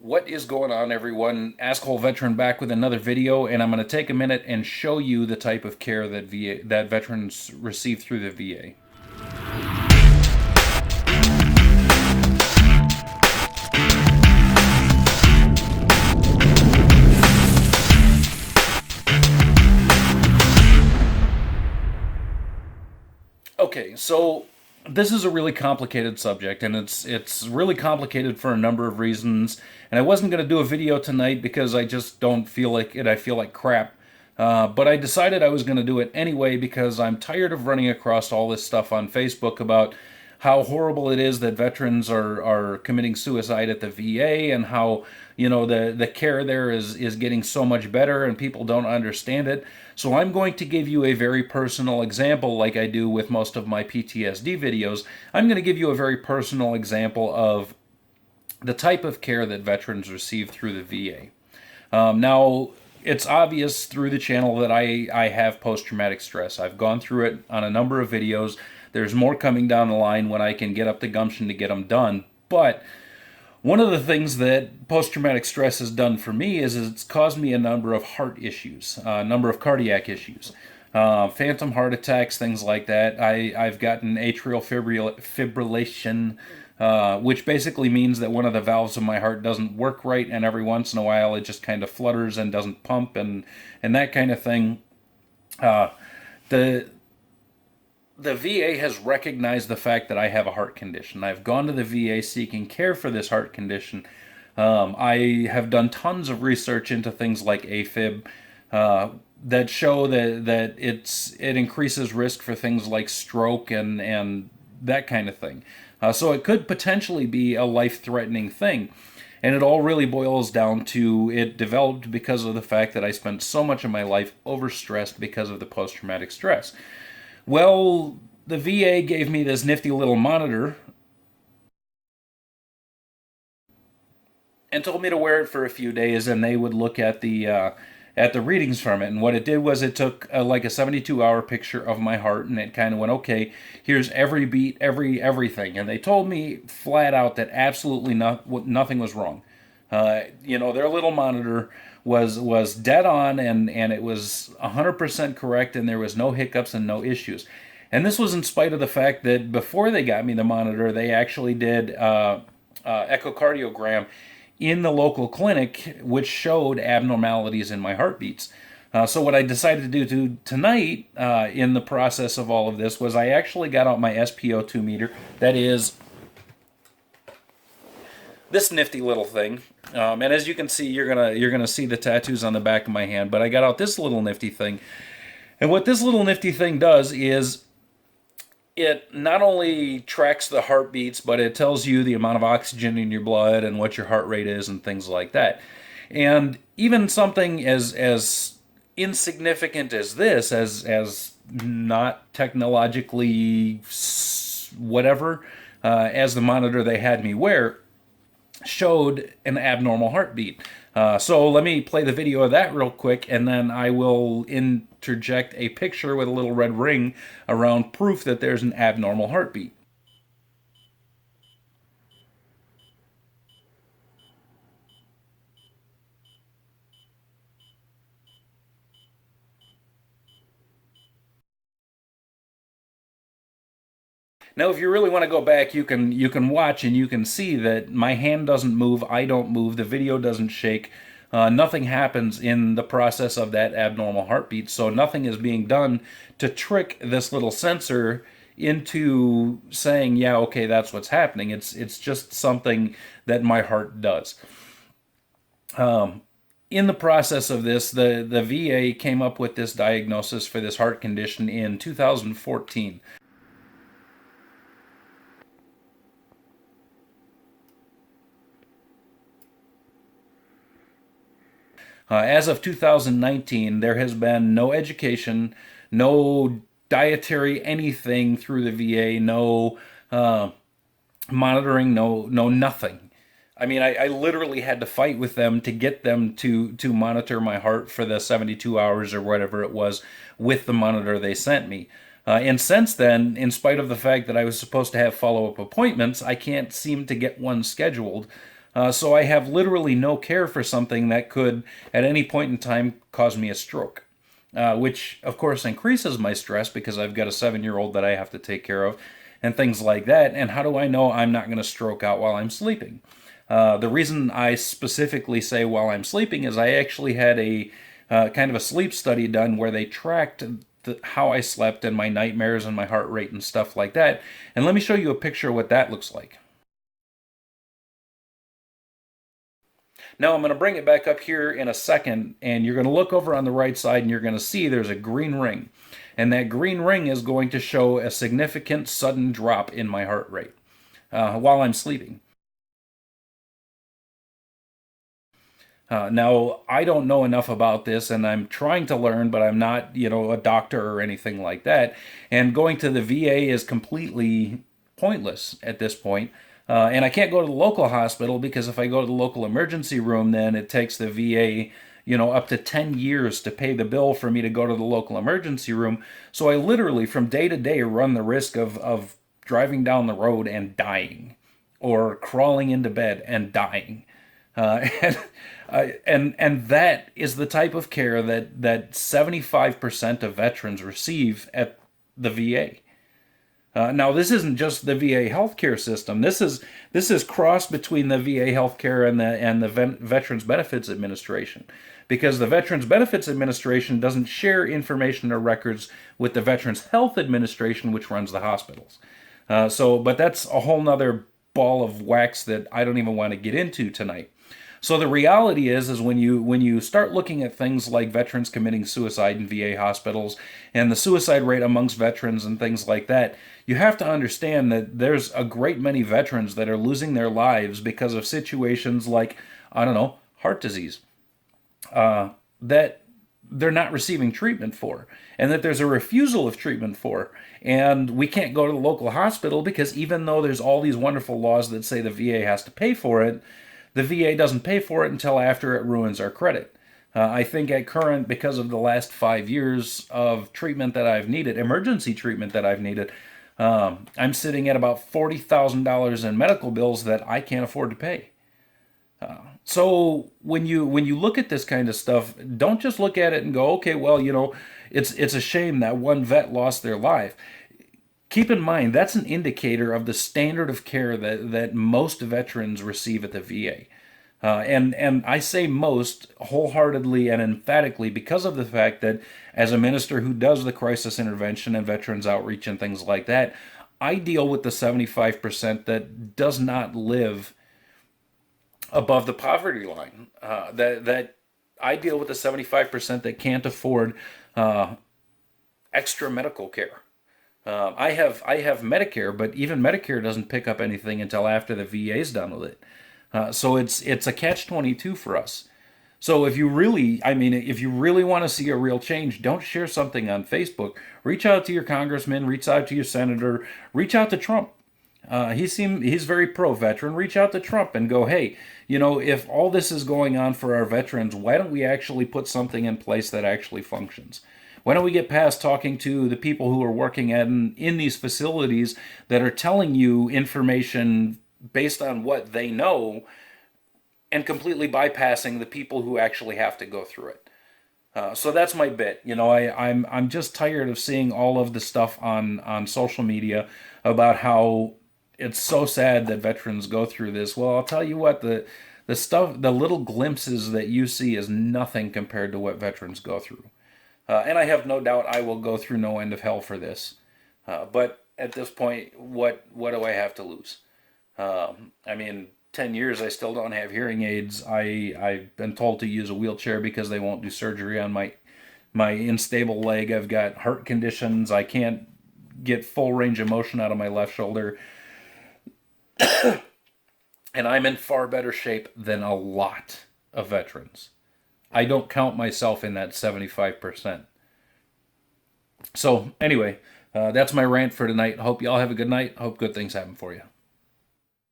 What is going on, everyone? Asshole Veteran back with another video, and I'm going to take a minute and show you the type of care that veterans receive through the VA. Okay, so this is a really complicated subject, and it's really complicated for a number of reasons. And I wasn't going to do a video tonight because I just don't feel like it. I feel like crap. But I decided I was going to do it anyway because I'm tired of running across all this stuff on Facebook about how horrible it is that veterans are committing suicide at the VA, and how the care there is getting so much better and people don't understand it. So I'm going to give you a very personal example, like I do with most of my PTSD videos. I'm going to give you a very personal example of the type of care that veterans receive through the VA. Now, it's obvious through the channel that I have post-traumatic stress. I've gone through it on a number of videos. There's more coming down the line when I can get up the gumption to get them done. But one of the things that post-traumatic stress has done for me is it's caused me a number of heart issues, a number of cardiac issues, phantom heart attacks, things like that. I've gotten atrial fibrillation, which basically means that one of the valves of my heart doesn't work right, and every once in a while it just kind of flutters and doesn't pump, and that kind of thing. The the VA has recognized the fact that I have a heart condition. I've gone to the VA seeking care for this heart condition. I have done tons of research into things like AFib that show that it increases risk for things like stroke and that kind of thing. So it could potentially be a life-threatening thing. And it all really boils down to it developed because of the fact that I spent so much of my life overstressed because of the post-traumatic stress. Well, the VA gave me this nifty little monitor and told me to wear it for a few days, and they would look at the readings from it. And what it did was it took like a 72-hour picture of my heart, and it kind of went, okay, here's every beat, everything. And they told me flat out that absolutely nothing was wrong. Their little monitor was dead on, and it was 100% correct, and there was no hiccups and no issues. And this was in spite of the fact that before they got me the monitor, they actually did echocardiogram in the local clinic, which showed abnormalities in my heartbeats. So what I decided to do tonight, in the process of all of this, was I actually got out my SpO2 meter. That is this nifty little thing. And as you can see, you're gonna see the tattoos on the back of my hand. But I got out this little nifty thing, and what this little nifty thing does is it not only tracks the heartbeats, but it tells you the amount of oxygen in your blood and what your heart rate is and things like that. And even something as insignificant as this, as not technologically whatever, as the monitor they had me wear, showed an abnormal heartbeat. So let me play the video of that real quick, and then I will interject a picture with a little red ring around proof that there's an abnormal heartbeat. Now, if you really want to go back, you can watch and you can see that my hand doesn't move, I don't move, the video doesn't shake. Nothing happens in the process of that abnormal heartbeat, so nothing is being done to trick this little sensor into saying, yeah, okay, that's what's happening. It's just something that my heart does. In the process of this, the VA came up with this diagnosis for this heart condition in 2014. As of 2019, there has been no education, no dietary anything through the VA, no monitoring, no nothing. I mean, I literally had to fight with them to get them to monitor my heart for the 72 hours or whatever it was with the monitor they sent me. And since then, in spite of the fact that I was supposed to have follow-up appointments, I can't seem to get one scheduled. So I have literally no care for something that could, at any point in time, cause me a stroke. Which, of course, increases my stress because I've got a 7-year old that I have to take care of and things like that. And how do I know I'm not going to stroke out while I'm sleeping? The reason I specifically say while I'm sleeping is I actually had a kind of a sleep study done where they tracked how I slept and my nightmares and my heart rate and stuff like that. And let me show you a picture of what that looks like. Now I'm going to bring it back up here in a second, and you're going to look over on the right side and you're going to see there's a green ring. And that green ring is going to show a significant sudden drop in my heart rate while I'm sleeping. Now, I don't know enough about this, and I'm trying to learn, but I'm not, a doctor or anything like that. And going to the VA is completely pointless at this point. And I can't go to the local hospital because if I go to the local emergency room, then it takes the VA, up to 10 years to pay the bill for me to go to the local emergency room. So I literally, from day to day, run the risk of driving down the road and dying or crawling into bed and dying. And and that is the type of care that 75% of veterans receive at the VA. Now, this isn't just the VA healthcare system. This is cross between the VA healthcare and the Veterans Benefits Administration, because the Veterans Benefits Administration doesn't share information or records with the Veterans Health Administration, which runs the hospitals. But that's a whole nother ball of wax that I don't even want to get into tonight. So the reality is when you start looking at things like veterans committing suicide in VA hospitals and the suicide rate amongst veterans and things like that, you have to understand that there's a great many veterans that are losing their lives because of situations like, I don't know, heart disease, that they're not receiving treatment for, and that there's a refusal of treatment for. And we can't go to the local hospital because even though there's all these wonderful laws that say the VA has to pay for it, the VA doesn't pay for it until after it ruins our credit. I think at current, because of the last 5 years of treatment that I've needed, emergency treatment that I've needed, I'm sitting at about $40,000 in medical bills that I can't afford to pay. So when you look at this kind of stuff, don't just look at it and go, okay, well, it's a shame that one vet lost their life. Keep in mind that's an indicator of the standard of care that most veterans receive at the VA. And I say most wholeheartedly and emphatically because of the fact that as a minister who does the crisis intervention and veterans outreach and things like that, I deal with the 75% that does not live above the poverty line. That I deal with the 75% that can't afford extra medical care. I have Medicare, but even Medicare doesn't pick up anything until after the VA's done with it. So it's a catch-22 for us. So if you really want to see a real change, don't share something on Facebook. Reach out to your congressman, reach out to your senator, reach out to Trump. He's very pro-veteran. Reach out to Trump and go, hey, if all this is going on for our veterans, why don't we actually put something in place that actually functions? Why don't we get past talking to the people who are working in these facilities that are telling you information based on what they know and completely bypassing the people who actually have to go through it? So that's my bit. I'm just tired of seeing all of the stuff on social media about how it's so sad that veterans go through this. Well, I'll tell you what, the little glimpses that you see is nothing compared to what veterans go through. And I have no doubt I will go through no end of hell for this. But at this point, what do I have to lose? I mean, 10 years I still don't have hearing aids. I've been told to use a wheelchair because they won't do surgery on my unstable leg. I've got heart conditions. I can't get full range of motion out of my left shoulder. And I'm in far better shape than a lot of veterans. I don't count myself in that 75%. So, anyway, that's my rant for tonight. Hope y'all have a good night. Hope good things happen for you.